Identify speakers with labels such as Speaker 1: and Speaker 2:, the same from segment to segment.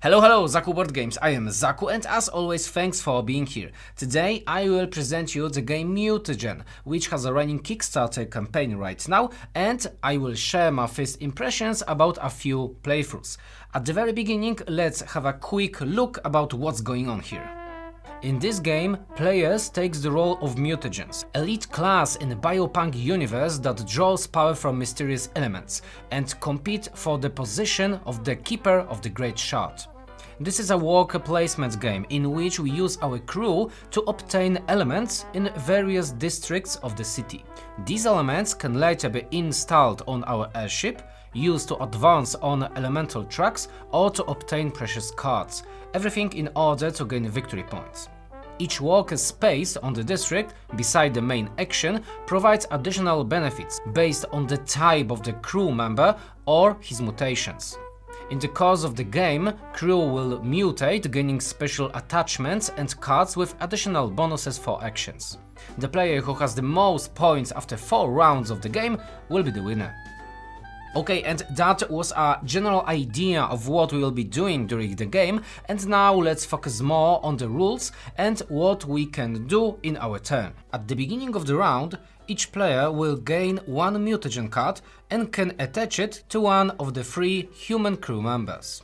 Speaker 1: Hello, Zaku Board Games. I am Zaku, and as always, thanks for being here. Today I will present you the game Mutagen, which has a running Kickstarter campaign right now, and I will share my first impressions about a few playthroughs. At the very beginning, let's have a quick look about what's going on here. In this game, players takes the role of mutagens, elite class in a biopunk universe that draws power from mysterious elements, and compete for the position of the Keeper of the Great Shard. This is a worker placement game in which we use our crew to obtain elements in various districts of the city. These elements can later be installed on our airship, used to advance on elemental tracks or to obtain precious cards, everything in order to gain victory points. Each worker space on the district, beside the main action, provides additional benefits based on the type of the crew member or his mutations. In the course of the game, crew will mutate, gaining special attachments and cards with additional bonuses for actions. The player who has the most points after 4 rounds of the game will be the winner. Okay, and that was a general idea of what we will be doing during the game, and now let's focus more on the rules and what we can do in our turn. At the beginning of the round, each player will gain 1 mutagen card and can attach it to one of the 3 human crew members.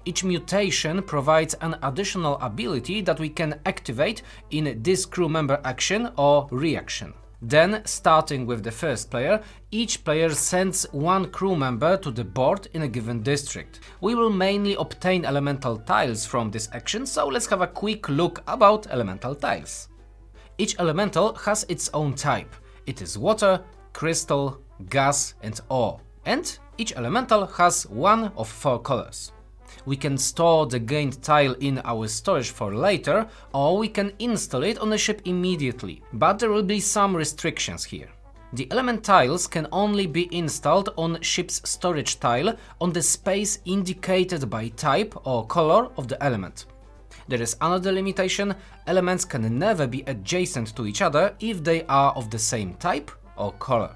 Speaker 1: Each mutation provides an additional ability that we can activate in this crew member action or reaction. Then, starting with the first player, each player sends 1 crew member to the board in a given district. We will mainly obtain elemental tiles from this action, so let's have a quick look about elemental tiles. Each elemental has its own type. It is water, crystal, gas and ore. And each elemental has one of 4 colors. We can store the gained tile in our storage for later, or we can install it on the ship immediately, but there will be some restrictions here. The element tiles can only be installed on ship's storage tile on the space indicated by type or color of the element. There is another limitation: elements can never be adjacent to each other if they are of the same type or color.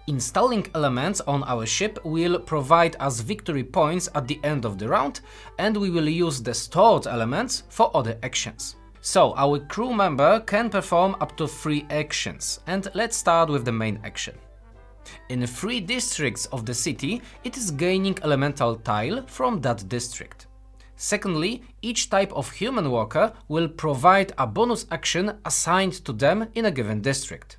Speaker 1: Installing elements on our ship will provide us victory points at the end of the round, and we will use the stored elements for other actions. So our crew member can perform up to 3 actions, and let's start with the main action. In 3 districts of the city, it is gaining elemental tile from that district. Secondly, each type of human worker will provide a bonus action assigned to them in a given district.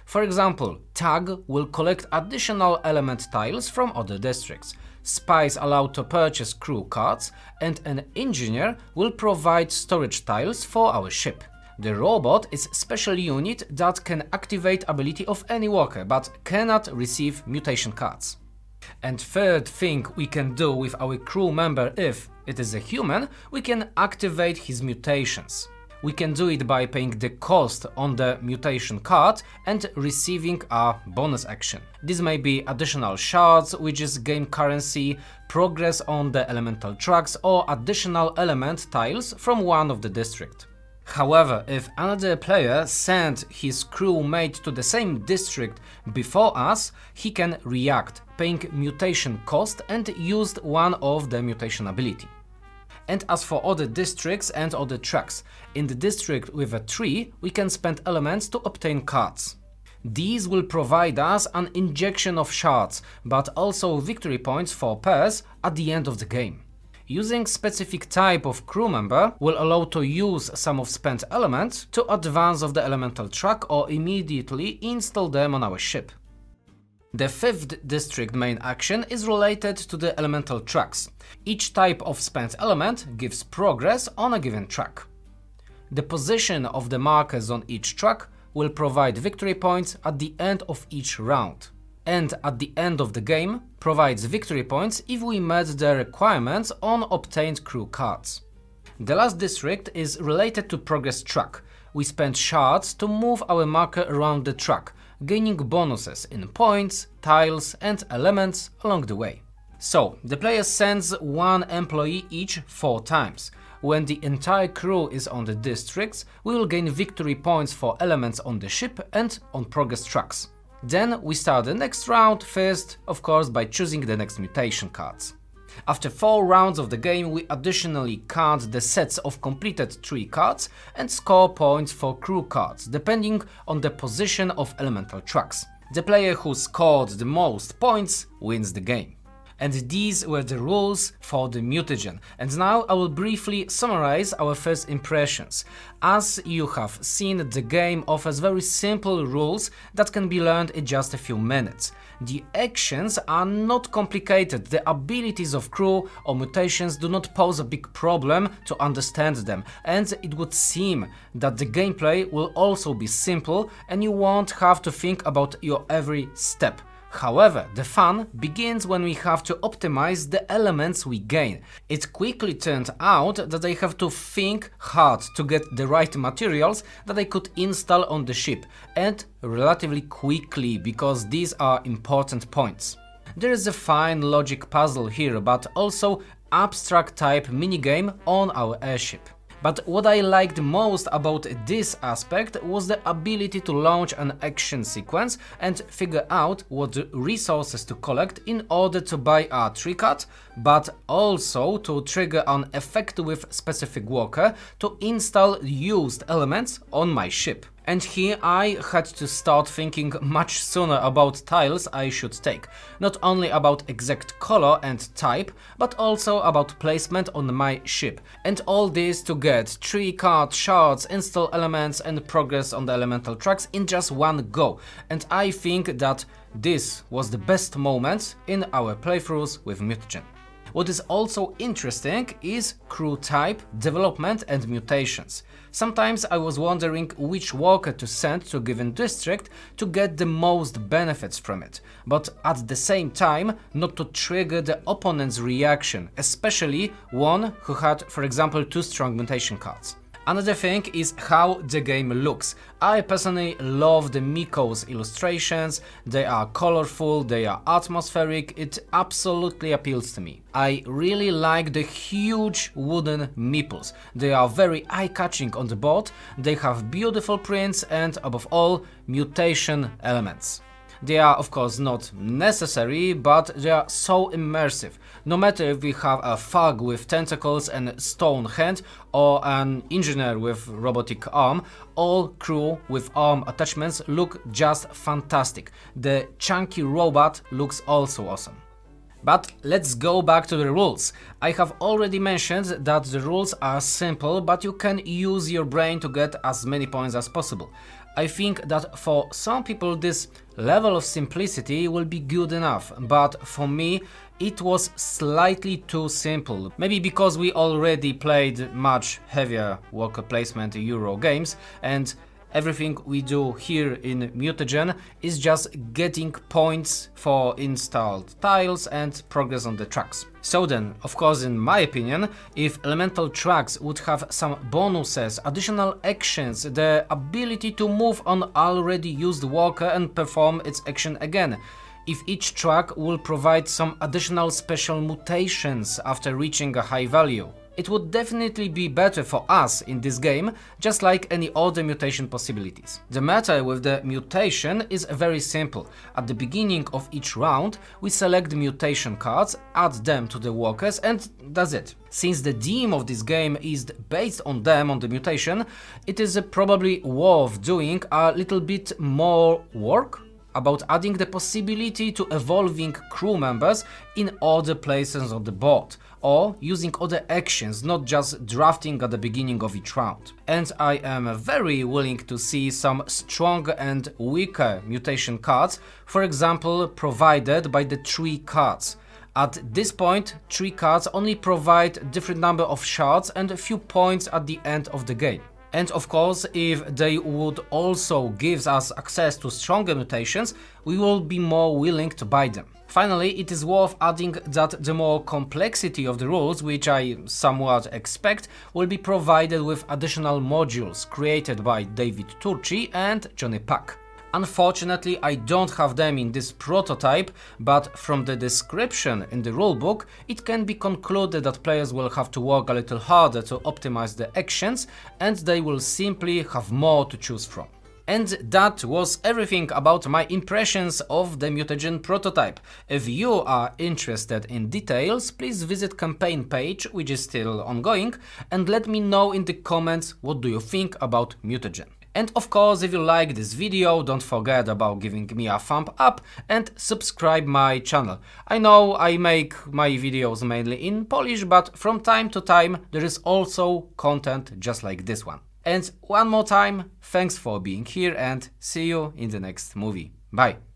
Speaker 1: For example, Tag will collect additional element tiles from other districts, Spies allowed to purchase crew cards, and an engineer will provide storage tiles for our ship. The robot is a special unit that can activate ability of any worker, but cannot receive mutation cards. And third thing we can do with our crew member, if it is a human, we can activate his mutations. We can do it by paying the cost on the mutation card and receiving a bonus action. This may be additional shards, which is game currency, progress on the elemental tracks, or additional element tiles from one of the district. However, if another player sent his crewmate to the same district before us, he can react, paying mutation cost and used one of the mutation ability. And as for other districts and other tracks, in the district with a tree, we can spend elements to obtain cards. These will provide us an injection of shards, but also victory points for pairs at the end of the game. Using specific type of crew member will allow to use some of spent elements to advance of the elemental track or immediately install them on our ship. The 5th district main action is related to the elemental tracks. Each type of spent element gives progress on a given track. The position of the markers on each track will provide victory points at the end of each round, and at the end of the game provides victory points if we met the requirements on obtained crew cards. The last district is related to progress track. We spend shards to move our marker around the track, gaining bonuses in points, tiles and elements along the way. So, the player sends 1 employee each 4 times. When the entire crew is on the districts, we will gain victory points for elements on the ship and on progress tracks. Then we start the next round, first, of course, by choosing the next mutation cards. After 4 rounds of the game, we additionally count the sets of completed tree cards and score points for crew cards, depending on the position of elemental tracks. The player who scored the most points wins the game. And these were the rules for the Mutagen. And now I will briefly summarize our first impressions. As you have seen, the game offers very simple rules that can be learned in just a few minutes. The actions are not complicated, the abilities of crew or mutations do not pose a big problem to understand them, and it would seem that the gameplay will also be simple and you won't have to think about your every step. However, the fun begins when we have to optimize the elements we gain. It quickly turned out that I have to think hard to get the right materials that I could install on the ship, and relatively quickly, because these are important points. There is a fine logic puzzle here, but also abstract type minigame on our airship. But what I liked most about this aspect was the ability to launch an action sequence and figure out what resources to collect in order to buy a tree card, but also to trigger an effect with specific worker to install used elements on my ship. And here I had to start thinking much sooner about tiles I should take, not only about exact color and type, but also about placement on my ship. And all this to get tree card, shards, install elements and progress on the elemental tracks in just one go. And I think that this was the best moment in our playthroughs with Mutagen. What is also interesting is crew type, development and mutations. Sometimes I was wondering which worker to send to a given district to get the most benefits from it, but at the same time not to trigger the opponent's reaction, especially one who had, for example, 2 strong mutation cards. Another thing is how the game looks. I personally love the Miko's illustrations, they are colorful, they are atmospheric, it absolutely appeals to me. I really like the huge wooden meeples, they are very eye-catching on the board, they have beautiful prints and above all, mutation elements. They are of course not necessary, but they are so immersive. No matter if we have a thug with tentacles and stone hand or an engineer with robotic arm, all crew with arm attachments look just fantastic. The chunky robot looks also awesome. But let's go back to the rules. I have already mentioned that the rules are simple, but you can use your brain to get as many points as possible. I think that for some people this level of simplicity will be good enough, but for me it was slightly too simple. Maybe because we already played much heavier worker placement Euro games and everything we do here in Mutagen is just getting points for installed tiles and progress on the tracks. So then, of course, in my opinion, if elemental tracks would have some bonuses, additional actions, the ability to move on already used worker and perform its action again, if each track will provide some additional special mutations after reaching a high value, it would definitely be better for us in this game, just like any other mutation possibilities. The matter with the mutation is very simple. At the beginning of each round, we select the mutation cards, add them to the workers, and that's it. Since the theme of this game is based on them, on the mutation, it is probably worth doing a little bit more work about adding the possibility to evolving crew members in other places on the board, or using other actions, not just drafting at the beginning of each round. And I am very willing to see some stronger and weaker mutation cards, for example provided by the tree cards. At this point, tree cards only provide different number of shards and a few points at the end of the game. And of course, if they would also give us access to stronger mutations, we will be more willing to buy them. Finally, it is worth adding that the more complexity of the rules, which I somewhat expect, will be provided with additional modules created by David Turci and Johnny Pack. Unfortunately, I don't have them in this prototype, but from the description in the rulebook, it can be concluded that players will have to work a little harder to optimize the actions, and they will simply have more to choose from. And that was everything about my impressions of the Mutagen prototype. If you are interested in details, please visit campaign page, which is still ongoing, and let me know in the comments what do you think about Mutagen. And of course, if you like this video, don't forget about giving me a thumb up and subscribe my channel. I know I make my videos mainly in Polish, but from time to time there is also content just like this one. And one more time, thanks for being here and see you in the next movie. Bye!